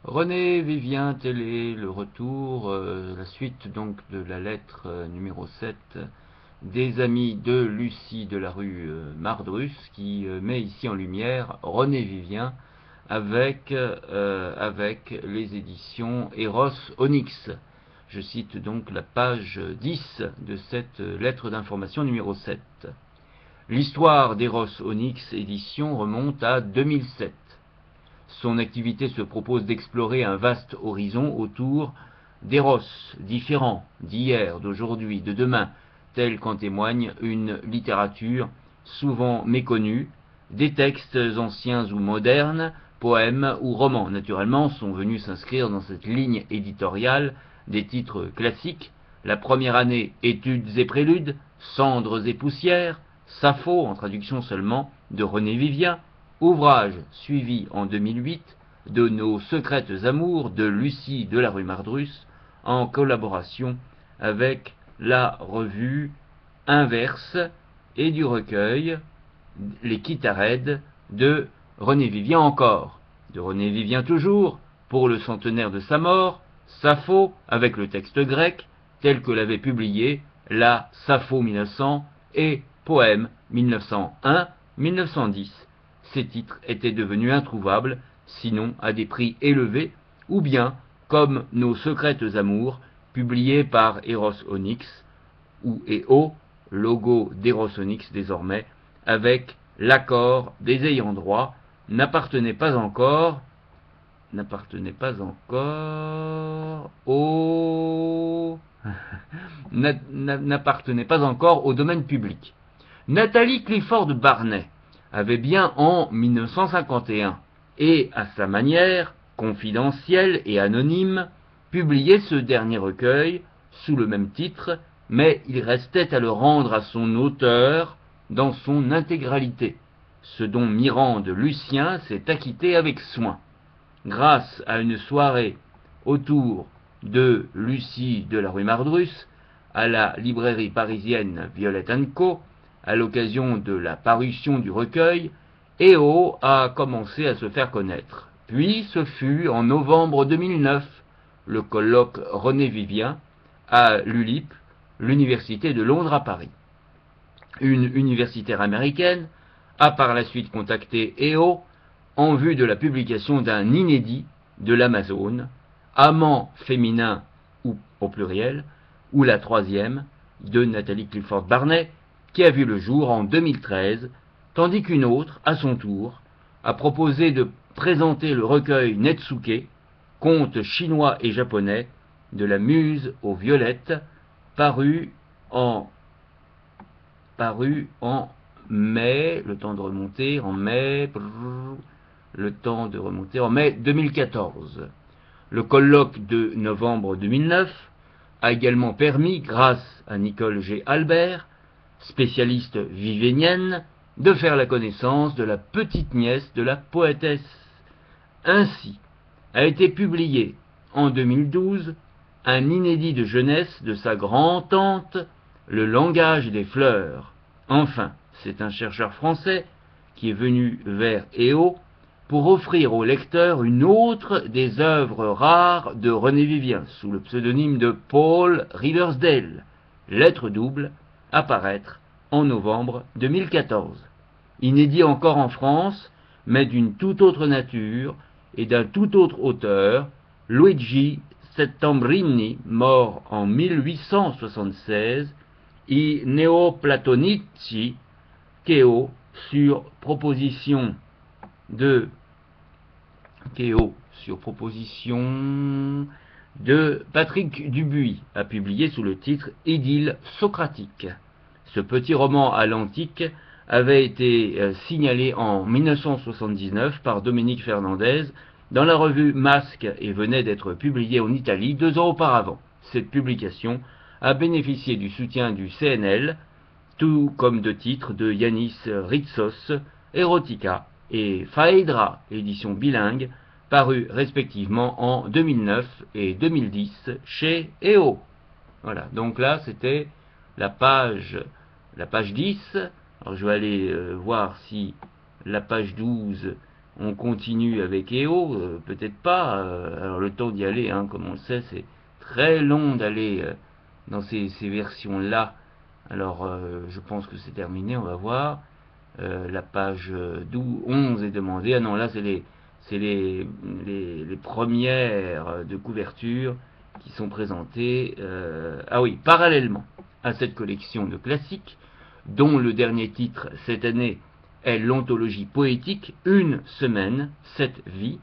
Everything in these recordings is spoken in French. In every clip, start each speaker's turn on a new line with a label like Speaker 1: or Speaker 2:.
Speaker 1: René Vivien, tel est le retour, la suite donc de la lettre numéro 7 des amis de Lucie de la rue Mardrus qui met ici en lumière René Vivien avec les éditions Eros Onyx. Je cite donc la page 10 de cette lettre d'information numéro 7. L'histoire d'Eros Onyx édition remonte à 2007. Son activité se propose d'explorer un vaste horizon autour d'Eros, différents d'hier, d'aujourd'hui, de demain, tel qu'en témoigne une littérature souvent méconnue, des textes anciens ou modernes, poèmes ou romans. Naturellement, sont venus s'inscrire dans cette ligne éditoriale des titres classiques. La première année, Études et préludes, Cendres et poussières, Sappho, en traduction seulement, de René Vivien, ouvrage suivi en 2008 de Nos secrètes amours de Lucie de la rue Mardrus, en collaboration avec la revue Inverse et du recueil Les Kitharèdes de René Vivien encore. De René Vivien toujours, pour le centenaire de sa mort, Sappho avec le texte grec, tel que l'avait publié la Sappho 1900 et Poème 1901-1910. Ces titres étaient devenus introuvables, sinon à des prix élevés, ou bien comme Nos secrètes amours, publiés par Eros Onyx, ou EO, logo d'Eros Onyx désormais, avec l'accord des ayants droit, n'appartenait pas encore au domaine public. Nathalie Clifford Barnet avait bien en 1951, et à sa manière, confidentielle et anonyme, publié ce dernier recueil sous le même titre, mais il restait à le rendre à son auteur dans son intégralité, ce dont Mirande Lucien s'est acquitté avec soin. Grâce à une soirée autour de Lucie de la rue Mardrus, à la librairie parisienne Violette & Co., à l'occasion de la parution du recueil, EO a commencé à se faire connaître. Puis ce fut en novembre 2009, le colloque René Vivien à l'ULIP, l'Université de Londres à Paris. Une universitaire américaine a par la suite contacté EO en vue de la publication d'un inédit de l'Amazone, Amant féminin ou au pluriel, ou la troisième de Nathalie Clifford Barnet, qui a vu le jour en 2013, tandis qu'une autre, à son tour, a proposé de présenter le recueil Netsuke, contes chinois et japonais, de la Muse aux Violettes, paru en mai, le temps de remonter, en mai 2014. Le colloque de novembre 2009 a également permis, grâce à Nicole G. Albert, spécialiste vivénienne, de faire la connaissance de la petite nièce de la poétesse. Ainsi a été publié en 2012 un inédit de jeunesse de sa grand-tante, Le langage des fleurs. Enfin, c'est un chercheur français qui est venu vers EO pour offrir au lecteur une autre des œuvres rares de René Vivien, sous le pseudonyme de Paul Riversdale, Lettre double, à paraître en novembre 2014. Inédit encore en France, mais d'une toute autre nature et d'un tout autre auteur, Luigi Settembrini, mort en 1876, I Neoplatonici, Cheo, sur proposition de Patrick Dubuis, a publié sous le titre Idylle socratique. Ce petit roman à l'antique avait été signalé en 1979 par Dominique Fernandez dans la revue Masque et venait d'être publié en Italie 2 ans auparavant. Cette publication a bénéficié du soutien du CNL, tout comme de titres de Yanis Ritsos, Erotica et Phaedra, édition bilingue, parus respectivement en 2009 et 2010 chez EO. Voilà, donc là c'était la page 10. Alors je vais aller voir si la page 12 on continue avec EO, peut-être pas. Alors le temps d'y aller, hein, comme on le sait, c'est très long d'aller dans ces versions-là. Alors je pense que c'est terminé, on va voir. La page 11 est demandée. Ah non, là c'est les premières de couverture qui sont présentées. Ah oui, parallèlement à cette collection de classiques, dont le dernier titre cette année est l'anthologie poétique Une semaine, 7 vies,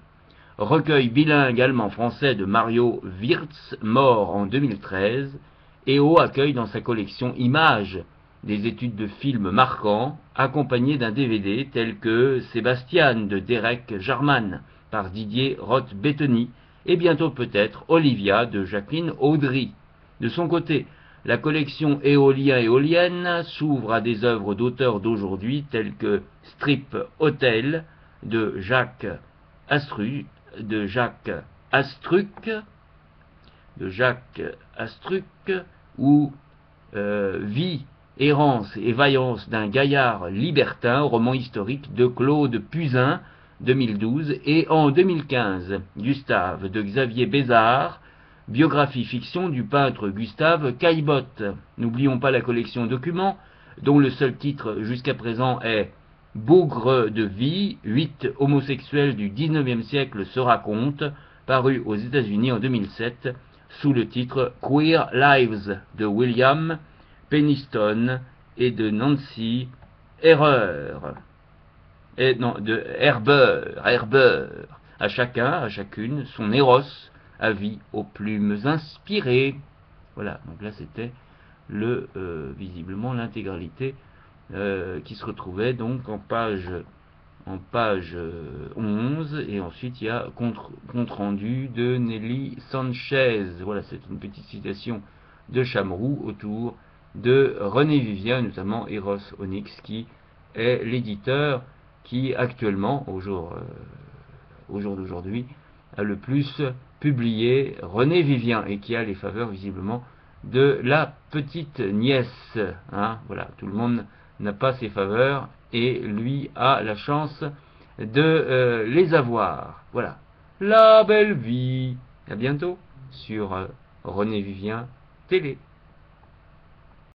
Speaker 1: recueil bilingue allemand-français de Mario Wirtz, mort en 2013, EO accueille dans sa collection Images des études de films marquants, accompagnées d'un DVD tel que Sébastien de Derek Jarman par Didier Roth-Betteny et bientôt peut-être Olivia de Jacqueline Audry. De son côté, la collection Éolien-Éolienne s'ouvre à des œuvres d'auteurs d'aujourd'hui telles que Strip Hotel de Jacques Astruc, ou Vie, errance et vaillance d'un gaillard libertin, roman historique de Claude Puzin, 2012, et en 2015, Gustave de Xavier Bézard, biographie fiction du peintre Gustave Caillebotte. N'oublions pas la collection Documents, dont le seul titre jusqu'à présent est Bougre de vie, 8 homosexuels du 19e siècle se racontent, paru aux États-Unis en 2007, sous le titre Queer Lives de William Penniston et de Nancy Herber. À chacun, à chacune, son Eros, avis aux plumes inspirées. Voilà, donc là c'était visiblement l'intégralité qui se retrouvait donc en page 11, et ensuite il y a compte rendu de Nelly Sanchez. Voilà, c'est une petite citation de Chameroux autour de René Vivien, notamment Eros Onyx, qui est l'éditeur qui actuellement, au jour d'aujourd'hui, a le plus publié René Vivien, et qui a les faveurs visiblement de la petite nièce. Hein, voilà, tout le monde n'a pas ses faveurs, et lui a la chance de les avoir. Voilà. La belle vie. À bientôt sur René Vivien Télé.